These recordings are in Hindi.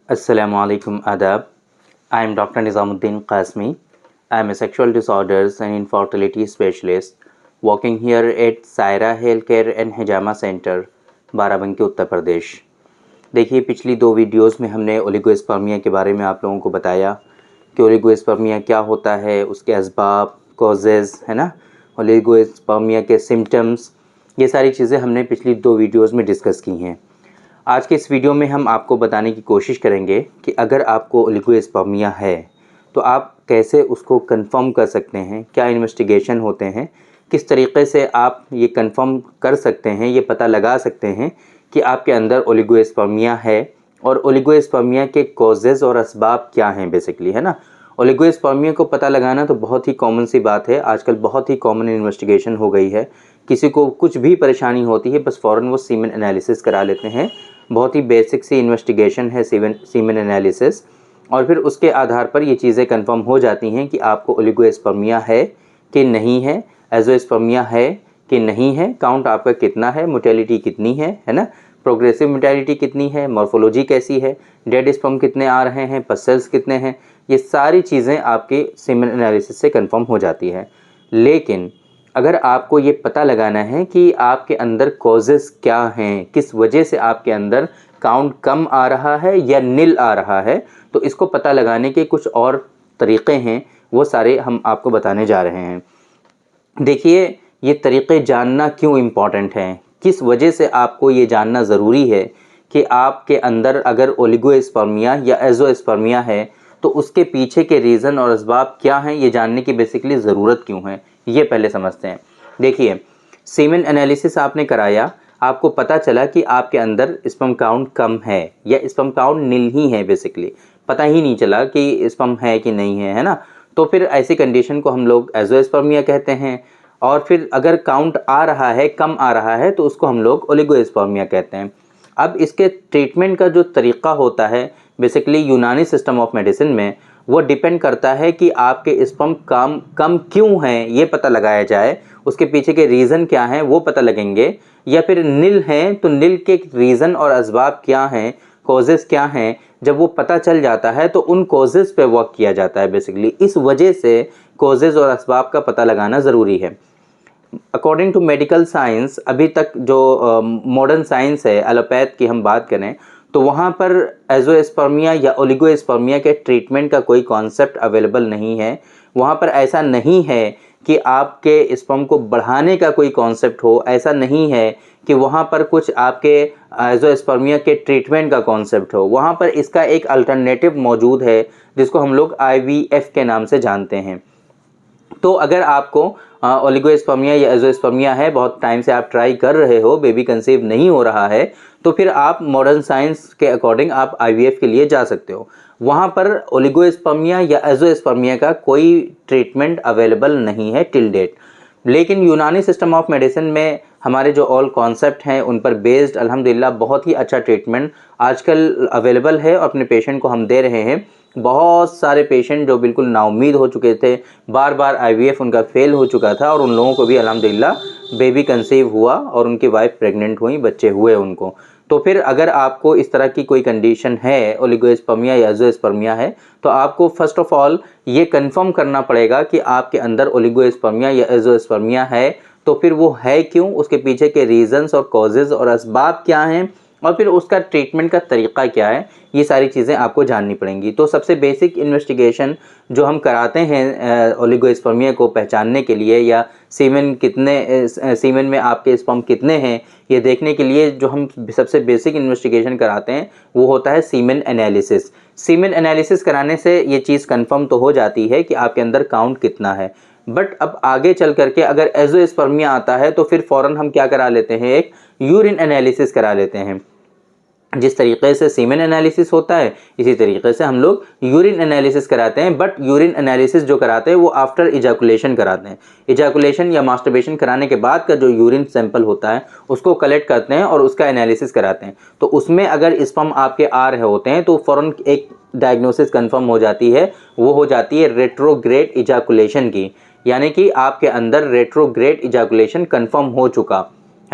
Assalamualaikum adab. I am Dr. Nizamuddin Qasmi. I am a sexual disorders and infertility specialist working here at Saira Healthcare and Hijama Center, Barabanki Uttar Pradesh. देखिए, पिछली दो वीडियोस में हमने ओलिगोस्पर्मिया के बारे में आप लोगों को बताया कि ओलिगोस्पर्मिया क्या होता है, उसके असबाब, कॉजेज़, है ना, ओलिगोस्पर्मिया के सिम्टम्स, ये सारी चीज़ें हमने पिछली दो वीडियोस में डिस्कस की हैं। आज के इस वीडियो में हम आपको बताने की कोशिश करेंगे कि अगर आपको ओलिगोस्पर्मिया है तो आप कैसे उसको कंफर्म कर सकते हैं, क्या इन्वेस्टिगेशन होते हैं, किस तरीक़े से आप ये कंफर्म कर सकते हैं, ये पता लगा सकते हैं कि आपके अंदर ओलिगोस्पर्मिया है और ओलिगोस्पर्मिया के कॉजेज़ और असबाब क्या हैं बेसिकली, है ना। ओलिगोस्पर्मिया को पता लगाना तो बहुत ही कॉमन सी बात है, आजकल बहुत ही कॉमन इन्वेस्टिगेशन हो गई है। किसी को कुछ भी परेशानी होती है बस फ़ौरन वो सीमेन एनालिसिस करा लेते हैं। बहुत ही बेसिक सी इन्वेस्टिगेशन है सीमेन एनालिसिस, और फिर उसके आधार पर ये चीज़ें कंफर्म हो जाती हैं कि आपको ओलिगोस्पर्मिया है कि नहीं है, एज़ोस्पर्मिया है कि नहीं है, काउंट आपका कितना है, मोटेलिटी कितनी है ना, प्रोग्रेसिव मोटेलिटी कितनी है, मॉर्फोलॉजी कैसी है, डेड स्पर्म कितने आ रहे हैं, पस सेल्स कितने हैं, ये सारी चीज़ें आपके सीमेन एनालिसिस से कंफर्म हो जाती है। लेकिन अगर आपको ये पता लगाना है कि आपके अंदर कॉजेज़ क्या हैं, किस वजह से आपके अंदर काउंट कम आ रहा है या नील आ रहा है, तो इसको पता लगाने के कुछ और तरीक़े हैं, वो सारे हम आपको बताने जा रहे हैं। देखिए, ये तरीक़े जानना क्यों इम्पॉर्टेंट हैं, किस वजह से आपको ये जानना ज़रूरी है कि आपके अंदर अगर ओलिगोस्पर्मिया या एज़ोस्पर्मिया है तो उसके पीछे के रीज़न और असबाब क्या हैं, ये जानने की बेसिकली ज़रूरत क्यों है, ये पहले समझते हैं। देखिए, सीमेन एनालिसिस आपने कराया, आपको पता चला कि आपके अंदर स्पर्म काउंट कम है या स्पर्म काउंट नील ही है, बेसिकली पता ही नहीं चला कि स्पर्म है कि नहीं है ना। तो फिर ऐसी कंडीशन को हम लोग एज़ोस्पर्मिया कहते हैं। और फिर अगर काउंट आ रहा है, कम आ रहा है, तो उसको हम लोग ओलिगोस्पर्मिया कहते हैं। अब इसके ट्रीटमेंट का जो तरीक़ा होता है बेसिकली यूनानी सिस्टम ऑफ मेडिसिन में, वो डिपेंड करता है कि आपके स्पर्म कम क्यों हैं, ये पता लगाया जाए, उसके पीछे के रीज़न क्या हैं वो पता लगेंगे, या फिर नील हैं तो नील के रीज़न और असबाब क्या हैं, कॉजेज़ क्या हैं, जब वो पता चल जाता है तो उन कॉजेज़ पे वर्क किया जाता है बेसिकली। इस वजह से कॉजेज़ और असबाब का पता लगाना ज़रूरी है। अकॉर्डिंग टू मेडिकल साइंस, अभी तक जो मॉडर्न साइंस है, एलोपैथ की हम बात करें तो वहाँ पर एज़ोस्पर्मिया या ओलिगोस्पर्मिया के ट्रीटमेंट का कोई कॉन्सेप्ट अवेलेबल नहीं है। वहाँ पर ऐसा नहीं है कि आपके स्पर्म को बढ़ाने का कोई कॉन्सेप्ट हो, ऐसा नहीं है कि वहाँ पर कुछ आपके एज़ोस्पर्मिया के ट्रीटमेंट का कॉन्सेप्ट हो। वहाँ पर इसका एक अल्टरनेटिव मौजूद है जिसको हम लोग IVF के नाम से जानते हैं। तो अगर आपको ओलिगोस्पर्मिया या एज़ोस्पर्मिया है, बहुत टाइम से आप ट्राई कर रहे हो, बेबी कंसीव नहीं हो रहा है, तो फिर आप मॉडर्न साइंस के अकॉर्डिंग आप IVF के लिए जा सकते हो। वहाँ पर ओलिगोस्पर्मिया या एज़ोस्पर्मिया का कोई ट्रीटमेंट अवेलेबल नहीं है टिल डेट। लेकिन यूनानी सिस्टम ऑफ मेडिसिन में हमारे जो ऑल कॉन्सेप्ट हैं उन पर बेस्ड अल्हम्दुलिल्लाह बहुत ही अच्छा ट्रीटमेंट आजकल अवेलेबल है और अपने पेशेंट को हम दे रहे हैं। बहुत सारे पेशेंट जो बिल्कुल नाउम्मीद हो चुके थे, बार बार IVF उनका फेल हो चुका था, और उन लोगों को भी अल्हम्दुलिल्लाह बेबी कंसीव हुआ और उनकी वाइफ प्रेग्नेंट हुई, बच्चे हुए उनको। तो फिर अगर आपको इस तरह की कोई कंडीशन है, ओलिगोस्पर्मिया या एज़ोस्पर्मिया है, तो आपको फर्स्ट ऑफ ऑल ये कंफर्म करना पड़ेगा कि आपके अंदर ओलिगोस्पर्मिया या एज़ोस्पर्मिया है, तो फिर वो है क्यों, उसके पीछे के रीज़न्स और कॉजेज़ और असबाब क्या हैं, और फिर उसका ट्रीटमेंट का तरीक़ा क्या है, ये सारी चीज़ें आपको जाननी पड़ेंगी। तो सबसे बेसिक इन्वेस्टिगेशन जो हम कराते हैं ओलिगोस्पर्मिया को पहचानने के लिए, या सीमेन में आपके स्पर्म कितने हैं ये देखने के लिए, जो हम सबसे बेसिक इन्वेस्टिगेशन कराते हैं वो होता है सीमेन एनालिसिस। सीमेन एनालिसिस कराने से ये चीज़ कंफर्म तो हो जाती है कि आपके अंदर काउंट कितना है। बट अब आगे चल करके अगर एज़ोस्पर्मिया आता है तो फिर फ़ौरन हम क्या करा लेते हैं, एक यूरिन एनालिसिस करा लेते हैं। जिस तरीक़े से सीमेन एनालिसिस होता है इसी तरीक़े से हम लोग यूरिन एनालिसिस कराते हैं। बट यूरिन एनालिसिस जो कराते हैं वो आफ्टर इजैकुलेशन कराते हैं। इजैकुलेशन या मास्टरबेशन कराने के बाद का जो यूरिन सैंपल होता है उसको कलेक्ट करते हैं और उसका एनालिसिस कराते हैं। तो उसमें अगर स्पर्म आपके आ रहे होते हैं तो फ़ौरन एक डायग्नोसिस कंफर्म हो जाती है, वो हो जाती है रेट्रोग्रेड इजैकुलेशन की, यानी कि आपके अंदर रेट्रोग्रेड इजैकुलेशन कंफर्म हो चुका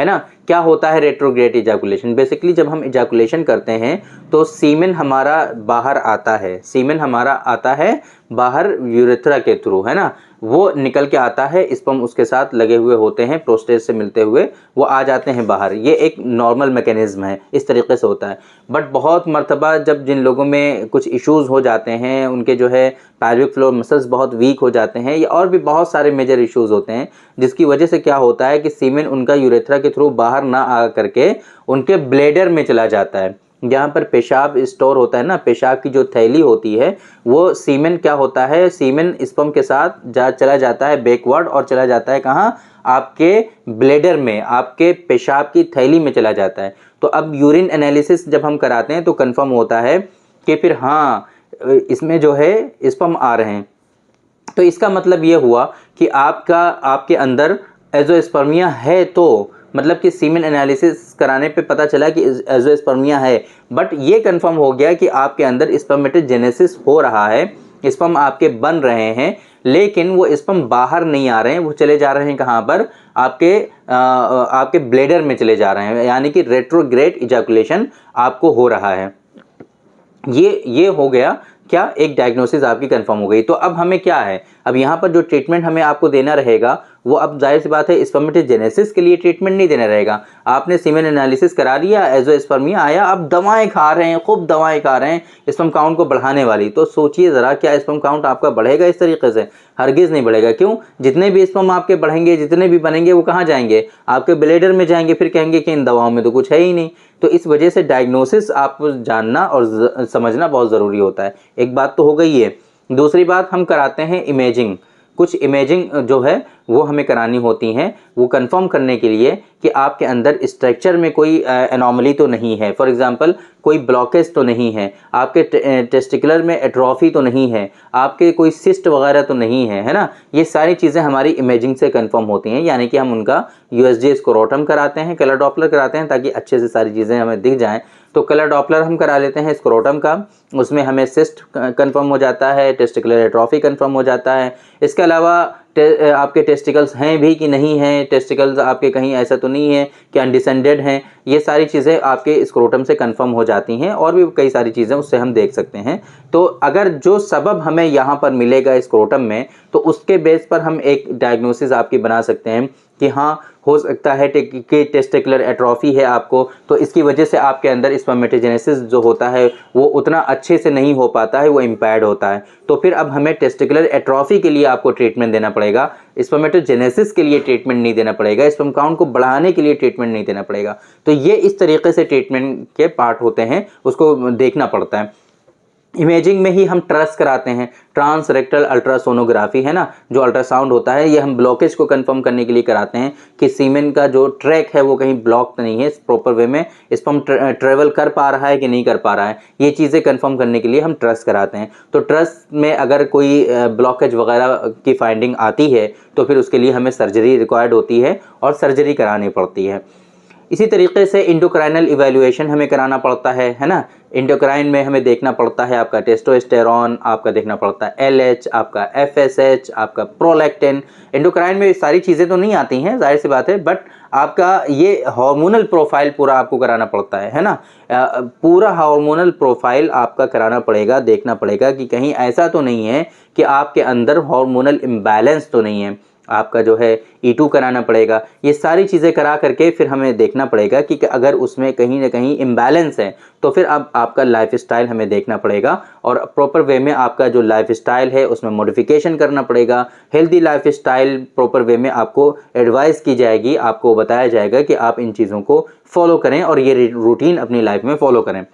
है ना। क्या होता है रेट्रोग्रेड इजैकुलेशन? बेसिकली जब हम इजैकुलेशन करते हैं तो सीमेन हमारा बाहर आता है, सीमेन हमारा आता है बाहर यूरेथ्रा के थ्रू, है ना, वो निकल के आता है, स्पर्म उसके साथ लगे हुए होते हैं, प्रोस्टेट से मिलते हुए वो आ जाते हैं बाहर। ये एक नॉर्मल मैकेनिज्म है, इस तरीके से होता है। बट बहुत मर्तबा जब जिन लोगों में कुछ इश्यूज़ हो जाते हैं, उनके जो है पैल्विक फ्लोर मसल्स बहुत वीक हो जाते हैं, या और भी बहुत सारे मेजर इश्यूज़ होते हैं, जिसकी वजह से क्या होता है कि सीमेन उनका यूरेथ्रा के थ्रू बाहर ना आ करके उनके ब्लेडर में चला जाता है। जहाँ पर पेशाब स्टोर होता है ना, पेशाब की जो थैली होती है, वो सीमेन क्या होता है, सीमेन स्पर्म के साथ चला जाता है बैकवर्ड, और चला जाता है कहाँ? आपके ब्लेडर में, आपके पेशाब की थैली में चला जाता है। तो अब यूरिन एनालिसिस जब हम कराते हैं तो कंफर्म होता है कि फिर हाँ, इसमें जो है स्पर्म आ रहे हैं। तो इसका मतलब ये हुआ कि आपके अंदर एजोस्पर्मिया है, तो मतलब कि सीमेन एनालिसिस कराने पे पता चला कि एजोस्पर्मिया है, बट ये कंफर्म हो गया कि आपके अंदर स्पर्मेटोजेनेसिस हो रहा है, स्पर्म आपके बन रहे हैं, लेकिन वो स्पर्म बाहर नहीं आ रहे हैं, वो चले जा रहे हैं कहाँ पर? आपके ब्लेडर में चले जा रहे हैं, यानी कि रेट्रोग्रेड इजैकुलेशन आपको हो रहा है। ये हो गया क्या? एक डायग्नोसिस आपकी कंफर्म हो गई। तो अब हमें क्या है, अब यहाँ पर जो ट्रीटमेंट हमें आपको देना रहेगा वो, अब जाहिर सी बात है, स्पर्मेटोजेनेसिस के लिए ट्रीटमेंट नहीं देना रहेगा। आपने सीमेन एनालिसिस करा लिया, एजोस्पर्मिया आया, अब दवाएं खा रहे हैं, खूब दवाएं खा रहे हैं स्पर्म काउंट को बढ़ाने वाली। तो सोचिए ज़रा, क्या स्पर्म काउंट आपका बढ़ेगा इस तरीके से? हरगिज़ नहीं बढ़ेगा। क्यों? जितने भी स्पर्म आपके बढ़ेंगे, जितने भी बनेंगे, वो कहाँ जाएंगे? आपके ब्लेडर में जाएंगे। फिर कहेंगे कि इन दवाओं में तो कुछ है ही नहीं। तो इस वजह से डायग्नोसिस आप जानना और समझना बहुत ज़रूरी होता है। एक बात तो हो गई है। दूसरी बात, हम कराते हैं इमेजिंग। कुछ इमेजिंग जो है वो हमें करानी होती हैं, वो कंफर्म करने के लिए कि आपके अंदर स्ट्रक्चर में कोई एनॉमली तो नहीं है। फॉर एग्जांपल, कोई ब्लॉकेज तो नहीं है, आपके टेस्टिकुलर में एट्रोफी तो नहीं है, आपके कोई सिस्ट वगैरह तो नहीं है, है ना। ये सारी चीज़ें हमारी इमेजिंग से कंफर्म होती हैं, यानी कि हम उनका यूएसजी स्क्रोटम कराते हैं, कलर डॉपलर कराते हैं, ताकि अच्छे से सारी चीज़ें हमें दिख जाएँ। तो कलर डॉपलर हम करा लेते हैं स्क्रोटम का, उसमें हमें सिस्ट कंफर्म हो जाता है, टेस्टिकुलर एट्रोफी कंफर्म हो जाता है। इसके अलावा आपके टेस्टिकल्स हैं भी कि नहीं हैं, टेस्टिकल्स आपके कहीं ऐसा तो नहीं है कि अनडिसेंडेड हैं, ये सारी चीज़ें आपके स्क्रोटम से कंफर्म हो जाती हैं, और भी कई सारी चीज़ें उससे हम देख सकते हैं। तो अगर जो सबब हमें यहाँ पर मिलेगा स्क्रोटम में, तो उसके बेस पर हम एक डायग्नोसिस आपकी बना सकते हैं कि हाँ, हो सकता है कि टेस्टिकुलर एट्रोफी है आपको, तो इसकी वजह से आपके अंदर स्पर्मेटोजेनेसिस जो होता है वो उतना अच्छे से नहीं हो पाता है, वो इम्पैर्ड होता है। तो फिर अब हमें टेस्टिकुलर एट्रोफी के लिए आपको ट्रीटमेंट देना पड़ेगा, स्पर्मेटोजेनेसिस के लिए ट्रीटमेंट नहीं देना पड़ेगा, स्पर्म काउंट को बढ़ाने के लिए ट्रीटमेंट नहीं देना पड़ेगा। तो ये इस तरीके से ट्रीटमेंट के पार्ट होते हैं, उसको देखना पड़ता है। इमेजिंग में ही हम ट्रस कराते हैं, ट्रांस रेक्टल अल्ट्रासोनोग्राफी, है ना, जो अल्ट्रासाउंड होता है, ये हम ब्लॉकेज को कंफर्म करने के लिए कराते हैं कि सीमेन का जो ट्रैक है वो कहीं ब्लॉक तो नहीं है, प्रॉपर वे में स्पर्म ट्रेवल कर पा रहा है कि नहीं कर पा रहा है, ये चीज़ें कंफर्म करने के लिए हम ट्रस कराते हैं। तो ट्रस में अगर कोई ब्लॉकेज वगैरह की फाइंडिंग आती है तो फिर उसके लिए हमें सर्जरी रिक्वायर्ड होती है और सर्जरी करानी पड़ती है। इसी तरीके से इंडोक्राइनल इवैल्यूएशन हमें कराना पड़ता है ना। इंडोक्राइन में हमें देखना पड़ता है आपका टेस्टोस्टेरॉन, आपका देखना पड़ता है एलएच, आपका एफएसएच, आपका प्रोलैक्टिन। इंडोक्राइन में सारी चीज़ें तो नहीं आती हैं, जाहिर सी बात है, बट आपका ये हार्मोनल प्रोफाइल पूरा आपको कराना पड़ता है ना। पूरा हार्मोनल प्रोफाइल आपका कराना पड़ेगा, देखना पड़ेगा कि कहीं ऐसा तो नहीं है कि आपके अंदर हार्मोनल इम्बैलेंस तो नहीं है। आपका जो है E2 कराना पड़ेगा। ये सारी चीज़ें करा करके फिर हमें देखना पड़ेगा कि अगर उसमें कहीं ना कहीं इम्बैलेंस है तो फिर अब आपका लाइफस्टाइल हमें देखना पड़ेगा, और प्रॉपर वे में आपका जो लाइफस्टाइल है उसमें मॉडिफिकेशन करना पड़ेगा। हेल्दी लाइफस्टाइल प्रॉपर वे में आपको एडवाइस की जाएगी, आपको बताया जाएगा कि आप इन चीज़ों को फॉलो करें और ये रूटीन अपनी लाइफ में फॉलो करें।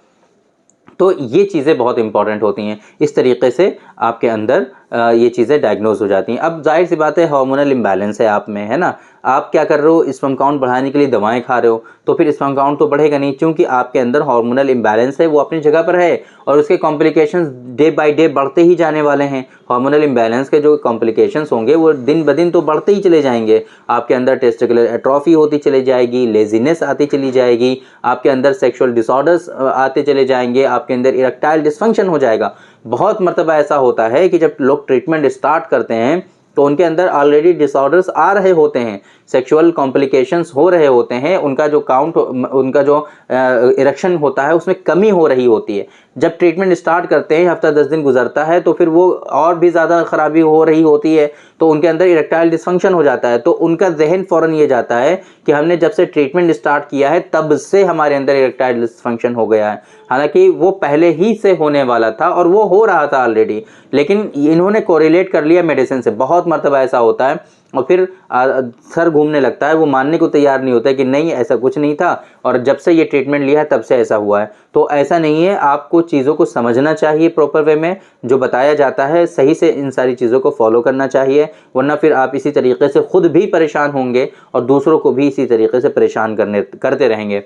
तो ये चीज़ें बहुत इंपॉर्टेंट होती हैं। इस तरीके से आपके अंदर ये चीज़ें डायग्नोज हो जाती हैं। अब जाहिर सी बात है, हार्मोनल इम्बैलेंस है आप में, है ना। आप क्या कर रहे हो, स्पर्म काउंट बढ़ाने के लिए दवाएं खा रहे हो, तो फिर स्पर्म काउंट तो बढ़ेगा नहीं, क्योंकि आपके अंदर हार्मोनल इम्बैलेंस है, वो अपनी जगह पर है, और उसके कॉम्प्लिकेशंस डे बाय डे बढ़ते ही जाने वाले हैं। हार्मोनल इम्बैलेंस के जो कॉम्प्लिकेशंस होंगे वो दिन ब दिन तो बढ़ते ही चले जाएंगे। आपके अंदर टेस्टिकुलर एट्रोफी होती चली जाएगी, लेजीनेस आती चली जाएगी, आपके अंदर सेक्सुअल डिसऑर्डर्स आते चले जाएंगे, आपके अंदर इरेक्टाइल डिस्फंक्शन हो जाएगा। बहुत मर्तबा ऐसा होता है कि जब लोग ट्रीटमेंट स्टार्ट करते हैं तो उनके अंदर ऑलरेडी डिसऑर्डर्स आ रहे होते हैं, सेक्सुअल कॉम्प्लिकेशंस हो रहे होते हैं, उनका जो काउंट, उनका जो इरेक्शन होता है उसमें कमी हो रही होती है। जब ट्रीटमेंट स्टार्ट करते हैं, हफ्ता 10 दिन गुजरता है, तो फिर वो और भी ज़्यादा खराबी हो रही होती है, तो उनके अंदर इरेक्टाइल डिसफंक्शन हो जाता है। तो उनका जहन फ़ौरन ये जाता है कि हमने जब से ट्रीटमेंट स्टार्ट किया है तब से हमारे अंदर इरेक्टाइल डिसफंक्शन हो गया है, हालांकि वो पहले ही से होने वाला था और वो हो रहा था ऑलरेडी, लेकिन इन्होंने कोरिलेट कर लिया मेडिसिन से। बहुत मर्तबा ऐसा होता है और फिर सर घूमने लगता है, वो मानने को तैयार नहीं होता है कि नहीं ऐसा कुछ नहीं था और जब से ये ट्रीटमेंट लिया है तब से ऐसा हुआ है। तो ऐसा नहीं है, आपको चीज़ों को समझना चाहिए प्रॉपर वे में, जो बताया जाता है सही से इन सारी चीज़ों को फॉलो करना चाहिए, वरना फिर आप इसी तरीके से खुद भी परेशान होंगे और दूसरों को भी इसी तरीके से परेशान करते रहेंगे।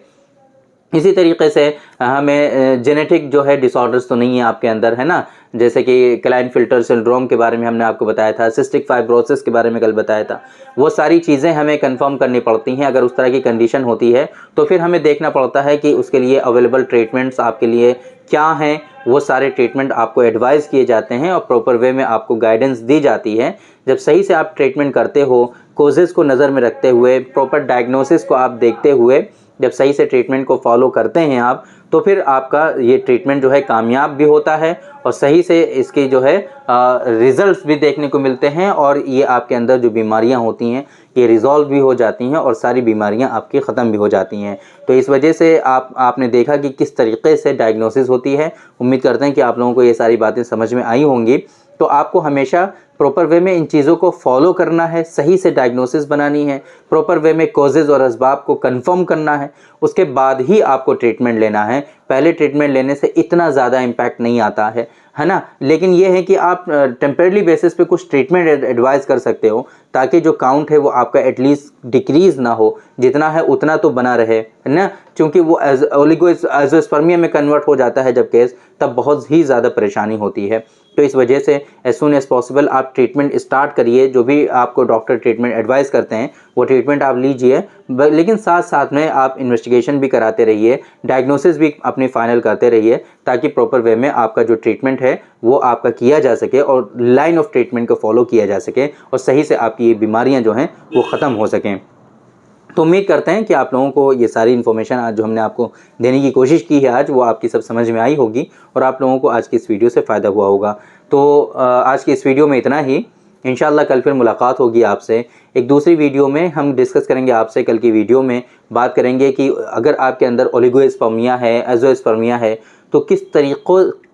इसी तरीके से हमें जेनेटिक जो है डिसऑर्डर्स तो नहीं है आपके अंदर, है ना, जैसे कि क्लाइनफिल्टर सिंड्रोम के बारे में हमने आपको बताया था, सिस्टिक फाइब्रोसिस के बारे में कल बताया था। वो सारी चीज़ें हमें कंफर्म करनी पड़ती हैं। अगर उस तरह की कंडीशन होती है तो फिर हमें देखना पड़ता है कि उसके लिए अवेलेबल ट्रीटमेंट्स आपके लिए क्या हैं। वो सारे ट्रीटमेंट आपको एडवाइस किए जाते हैं और प्रॉपर वे में आपको गाइडेंस दी जाती है। जब सही से आप ट्रीटमेंट करते हो, कोजेज़ को नज़र में रखते हुए, प्रॉपर डायग्नोसिस को आप देखते हुए जब सही से ट्रीटमेंट को फॉलो करते हैं आप, तो फिर आपका ये ट्रीटमेंट जो है कामयाब भी होता है और सही से इसके जो है रिजल्ट्स भी देखने को मिलते हैं और ये आपके अंदर जो बीमारियां होती हैं ये रिजॉल्व भी हो जाती हैं और सारी बीमारियां आपकी ख़त्म भी हो जाती हैं। तो इस वजह से आपने देखा कि किस तरीके से डायग्नोसिस होती है। उम्मीद करते हैं कि आप लोगों को ये सारी बातें समझ में आई होंगी। तो आपको हमेशा प्रॉपर वे में इन चीज़ों को फॉलो करना है, सही से डायग्नोसिस बनानी है, प्रॉपर वे में कॉजेज़ और असबाब को कंफर्म करना है, उसके बाद ही आपको ट्रीटमेंट लेना है। पहले ट्रीटमेंट लेने से इतना ज़्यादा इम्पैक्ट नहीं आता है ना। लेकिन ये है कि आप टेम्परेरी बेसिस पे कुछ ट्रीटमेंट एडवाइस कर सकते हो ताकि जो काउंट है वो आपका एटलीस्ट डिक्रीज़ ना हो, जितना है उतना तो बना रहे, है ना। क्योंकि वो एज़ोस्पर्मिया में कन्वर्ट हो जाता है जब केस, तब बहुत ही ज़्यादा परेशानी होती है। तो इस वजह से एज सुन एज़ पॉसिबल आप ट्रीटमेंट स्टार्ट करिए। जो भी आपको डॉक्टर ट्रीटमेंट एडवाइस करते हैं वो ट्रीटमेंट आप लीजिए, लेकिन साथ साथ में आप इन्वेस्टिगेशन भी कराते रहिए, डायग्नोसिस भी अपनी फाइनल करते रहिए, ताकि प्रॉपर वे में आपका जो ट्रीटमेंट है वो आपका किया जा सके और लाइन ऑफ ट्रीटमेंट को फॉलो किया जा सके और सही से आपकी ये बीमारियां जो हैं वो ख़त्म हो सकें। तो उम्मीद करते हैं कि आप लोगों को ये सारी इन्फॉर्मेशन आज जो हमने आपको देने की कोशिश की है आज, वो आपकी सब समझ में आई होगी और आप लोगों को आज की इस वीडियो से फ़ायदा हुआ होगा। तो आज की इस वीडियो में इतना ही। इंशाल्लाह कल फिर मुलाकात होगी आपसे एक दूसरी वीडियो में। हम डिस्कस करेंगे आपसे कल की वीडियो में, बात करेंगे कि अगर आपके अंदर ओलिगोस्पर्मिया है, एज़ोस्पर्मिया है, तो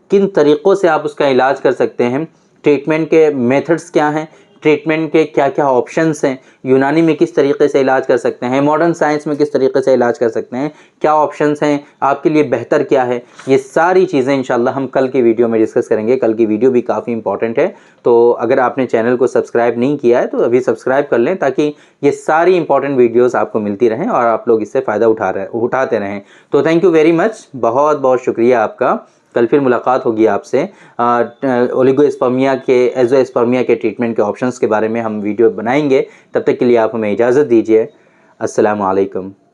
किन तरीक़ों से आप उसका इलाज कर सकते हैं, ट्रीटमेंट के मेथड्स क्या हैं, ट्रीटमेंट के क्या क्या ऑप्शंस हैं, यूनानी में किस तरीके से इलाज कर सकते हैं, मॉडर्न साइंस में किस तरीके से इलाज कर सकते हैं, क्या ऑप्शंस हैं, आपके लिए बेहतर क्या है, ये सारी चीज़ें इंशाल्लाह हम कल की वीडियो में डिस्कस करेंगे। कल की वीडियो भी काफ़ी इंपॉर्टेंट है, तो अगर आपने चैनल को सब्सक्राइब नहीं किया है तो अभी सब्सक्राइब कर लें, ताकि ये सारी इंपॉर्टेंट वीडियोज़ आपको मिलती रहें और आप लोग इससे फ़ायदा उठाते रहें। तो थैंक यू वेरी मच, बहुत बहुत शुक्रिया आपका। कल फिर मुलाकात होगी आपसे। ओलिगोस्पर्मिया के, एज़ोस्पर्मिया के ट्रीटमेंट के ऑप्शंस के बारे में हम वीडियो बनाएंगे। तब तक के लिए आप हमें इजाज़त दीजिए। अस्सलामु अलैकुम।